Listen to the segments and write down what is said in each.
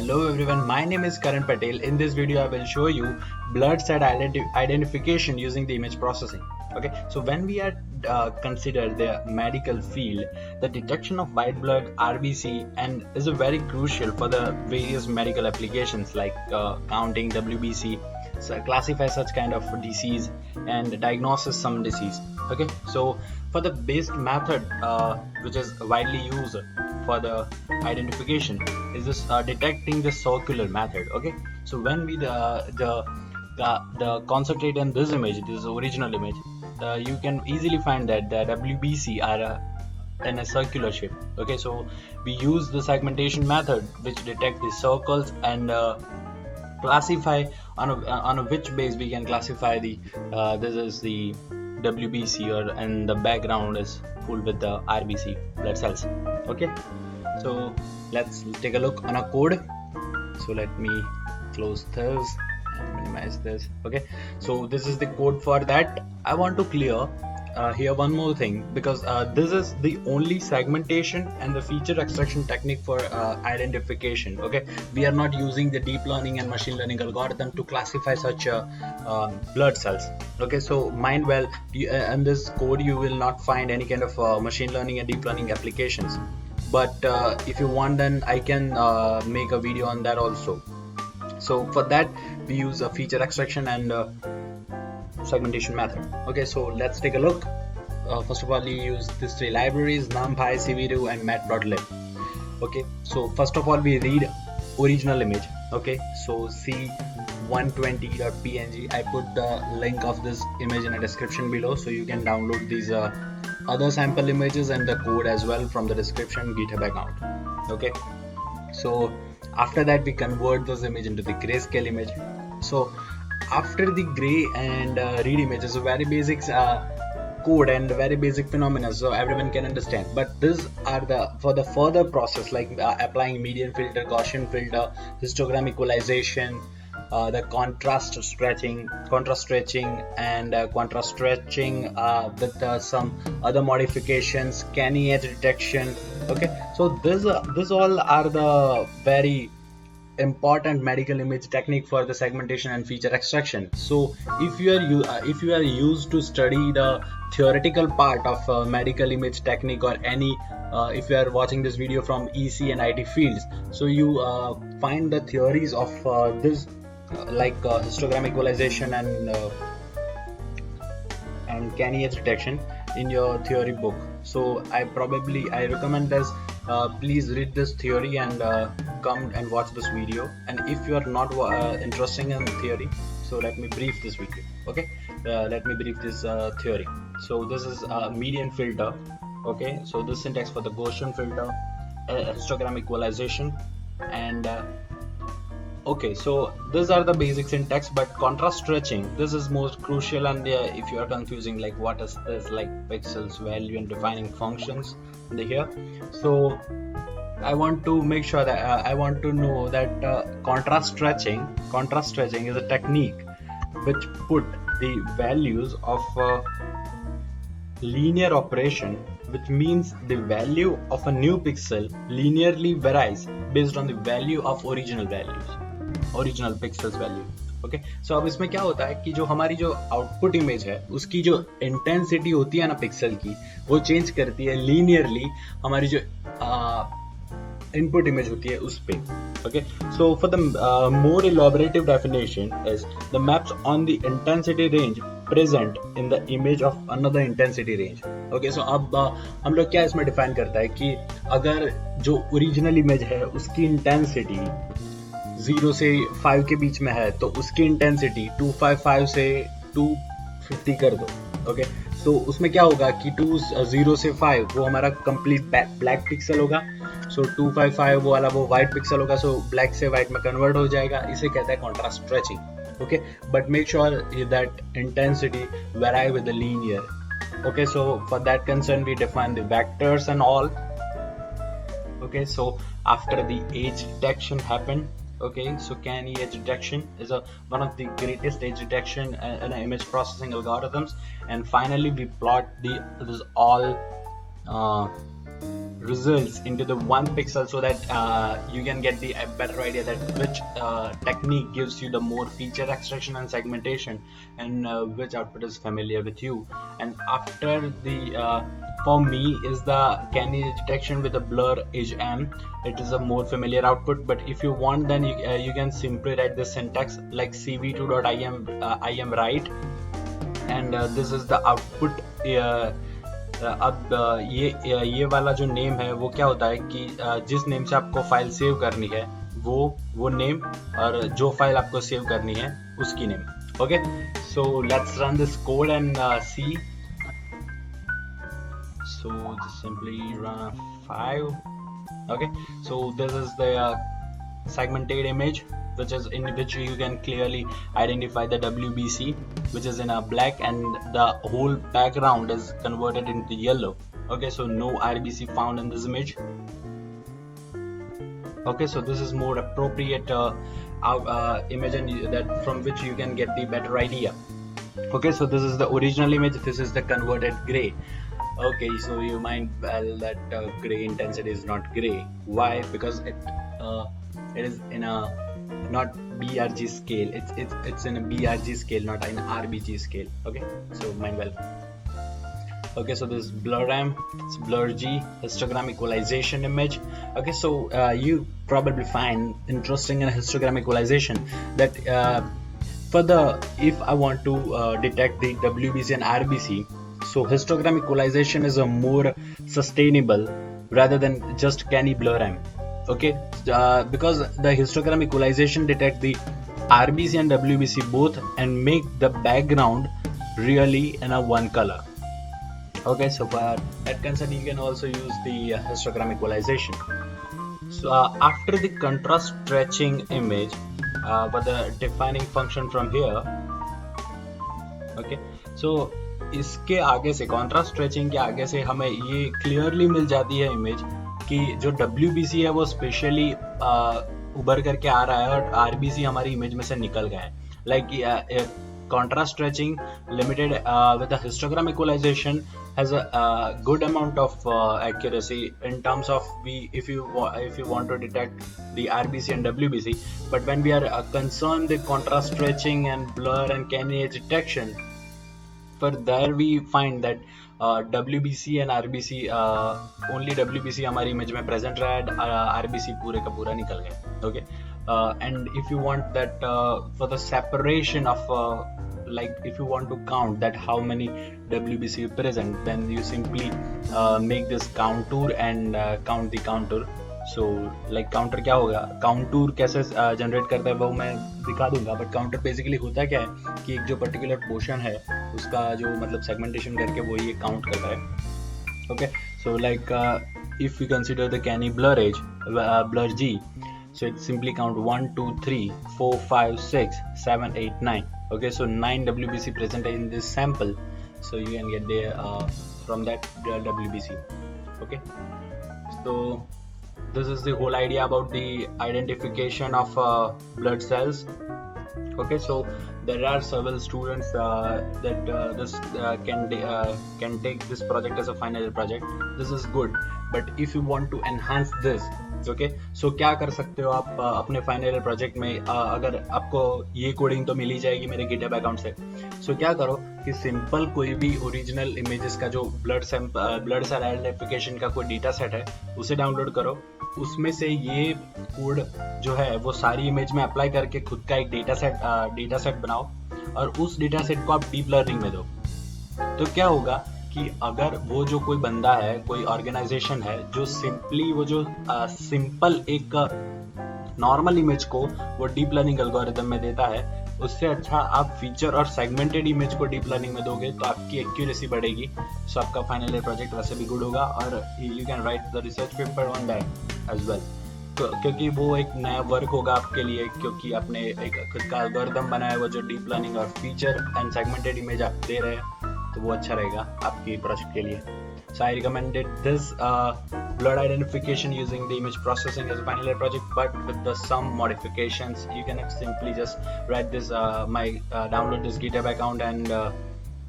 Hello everyone, my name is Karan Patel. In this video I will show you blood set identification using the image processing. Okay, so when we are consider the medical field, the detection of white blood, RBC, and is a very crucial for the various medical applications like counting WBC, so classify such kind of disease and diagnosis some disease. Okay, so for the basic method which is widely used for the identification is this detecting the circular method. Okay, so when we the concentrate on this image, this original image, you can easily find that the WBC are in a circular shape. Okay, so we use the segmentation method which detect the circles and classify on a which base we can classify the this is the WBC or and the background is full with the RBC blood cells. Okay, so let's take a look on a code. So let me close this and minimize this. Okay, so this is the code for that. I want to clear here one more thing, because this is the only segmentation and the feature extraction technique for identification. Okay, we are not using the deep learning and machine learning algorithm to classify such blood cells. Okay, so mind well, in this code you will not find any kind of machine learning and deep learning applications, but if you want, then I can make a video on that also. So for that we use a feature extraction and segmentation method. Okay, so let's take a look. First of all, you use these three libraries: NumPy, cv2, and matplotlib. Okay, so first of all we read original image. Okay, so c120.png. I put the link of this image in a description below, so you can download these other sample images and the code as well from the description GitHub account. Okay, so after that we convert this image into the grayscale image. So after the gray and read image is a very basic code and very basic phenomena, so everyone can understand. But these are the for the further process like applying median filter, Gaussian filter, histogram equalization, the contrast stretching, and contrast stretching with some other modifications, canny edge detection. Okay, so this all are the very important medical image technique for the segmentation and feature extraction. So if you are used to study the theoretical part of medical image technique, or any if you are watching this video from EC and IT fields, so you find the theories of this like histogram equalization and canny edge detection in your theory book. So I recommend this. Please read this theory and come and watch this video. And if you are not interested in theory, so let me brief this video. Okay, let me brief this theory. So this is median filter. Okay, so this syntax for the Gaussian filter, histogram equalization, and okay, so these are the basic syntax. But contrast stretching, this is most crucial, and if you are confusing like what is this, like pixels, value, and defining functions here, so I want to make sure that I want to know that contrast stretching is a technique which put the values of linear operation, which means the value of a new pixel linearly varies based on the value of original pixels value. Okay, so अब इसमें क्या होता है कि जो हमारी जो output image है उसकी जो इंटेंसिटी होती है ना पिक्सल की, वो चेंज करती है लीनियरली हमारी जो इनपुट इमेज होती है उस पे. Okay, so for the more elaborative definition is the maps on the intensity range present in the image of another intensity range. Okay, so अब हम लोग क्या इसमें डिफाइन करता है कि अगर जो ओरिजिनल इमेज है उसकी इंटेंसिटी 0 से 5 के बीच में है, तो उसकी इंटेंसिटी 255 से 250 कर दो. ओके, सो उसमें क्या होगा कि 0 से 5 वो हमारा कंप्लीट ब्लैक पिक्सल होगा. सो 255 वो वाला वो व्हाइट पिक्सल होगा. सो ब्लैक से व्हाइट में कन्वर्ट हो जाएगा. इसे कहते हैं contrast stretching. Okay, but make sure that intensity very with the linear. Okay, so for that concern we define the vectors and all. Okay, so after the edge detection happened, okay, so canny edge detection is one of the greatest edge detection in image processing algorithms. And finally we plot this all results into the one pixel, so that you can get the better idea that which technique gives you the more feature extraction and segmentation, and which output is familiar with you. And after the for me is the canny detection with the blur edge M. It is a more familiar output, but if you want, then you can simply write the syntax like cv2.im write, and this is the output. अब ये वाला जो name है वो क्या होता है कि जिस नेम से आपको फाइल सेव करनी है वो नेम, और जो फाइल आपको सेव करनी है उसकी name. Okay, so let's run this code and see. So just simply run a 5. Okay, so this is the segmented image, which is in which you can clearly identify the WBC, which is in a black, and the whole background is converted into yellow. Okay, so no RBC found in this image. Okay, so this is more appropriate image, and that from which you can get the better idea. Okay, so this is the original image, this is the converted gray. Okay, so you might well that gray intensity is not gray. Why? Because it is in a not BRG scale. It's in a BRG scale, not in RBG scale. Okay, so mind well. Okay, so this blur M, it's blur G, histogram equalization image. Okay, so you probably find interesting in histogram equalization that if I want to detect the WBC and RBC, so histogram equalization is a more sustainable rather than just canny blur M. Okay, because the histogram equalization detect the RBC and WBC both and make the background really in a one color. Okay, so for that concern you can also use the histogram equalization. So after the contrast stretching image, but the defining function from here. Okay, so इसके आगे से contrast stretching के आगे से हमें ये clearly मिल जाती है इमेज कि जो WBC है वो स्पेशली उभर करके आ रहा है और RBC हमारी इमेज में से निकल गया है. Like contrast stretching limited with the histogram equalization has a good amount of accuracy in terms of if you want to detect the RBC and WBC, but when we are concerned with contrast stretching and blur and canny edge detection, for there we find that WBC and RBC only WBC हमारी image में present रहा है, RBC पूरे का पूरा निकल गया. Okay, and if you want that for the separation of like if you want to count that how many WBC present, then you simply make this contour and count the contour. So like counter क्या होगा, काउंटूर कैसे generate करता है वो मैं दिखा दूंगा, but counter basically होता क्या है कि एक जो पर्टिकुलर पोर्शन है उसका जो मतलब सेगमेंटेशन करके वो ये काउंट करता है. Okay, so like if you consider the Canny blur edge blur G, so it simply count 1 2 3 4 5 6 7 8 9. Okay, so 9 WBC present in this sample, so you can get the from that WBC. Okay, so this is the whole idea about the identification of blood cells. Okay, so there are several students that this can take this project as a final project. This is good, but if you want to enhance this, okay, so क्या कर सकते हो आप अपने final project में, अगर आपको ये कोडिंग तो मिल ही जाएगी मेरे GitHub अकाउंट से, so क्या करो कि सिंपल कोई भी ओरिजिनल इमेजेस का जो ब्लड सेल आइडेंटिफिकेशन का कोई डेटा सेट है उसे डाउनलोड करो, उसमें से ये कोड जो है वो सारी इमेज में अप्लाई करके खुद का एक डेटा सेट बनाओ और उस डेटा सेट को आप डीप लर्निंग में दो. तो क्या होगा कि अगर वो जो कोई बंदा है, कोई ऑर्गेनाइजेशन है जो सिंपली वो जो सिंपल एक नॉर्मल इमेज को वो डीप लर्निंग एल्गोरिथम में देता है, उससे अच्छा आप फीचर और सेगमेंटेड इमेज को डीप लर्निंग में दोगे तो आपकी एक्यूरेसी बढ़ेगी. सो आपका फाइनल ईयर प्रोजेक्ट वैसे भी गुड होगा और you can write the research paper on that as well, क्योंकि वो एक नया वर्क होगा आपके लिए, क्योंकि आपने एक खुद का एल्गोरिथम बनाया वो जो डीप लर्निंग और फीचर एंड सेगमेंटेड इमेज आप दे रहे हैं, तो वो अच्छा रहेगा आपके प्रोजेक्ट के लिए. So I recommended this blood identification using the image processing as a final year project, but with the some modifications. You can simply just write this download this GitHub account and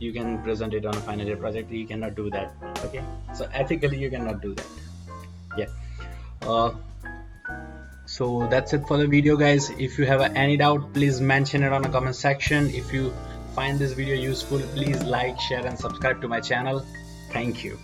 you can present it on a final year project. You cannot do that. Okay, so ethically you cannot do that. Yeah. uh, so that's it for the video, guys. If you have any doubt, please mention it on the comment section. If you find this video useful, please like, share and subscribe to my channel. Thank you.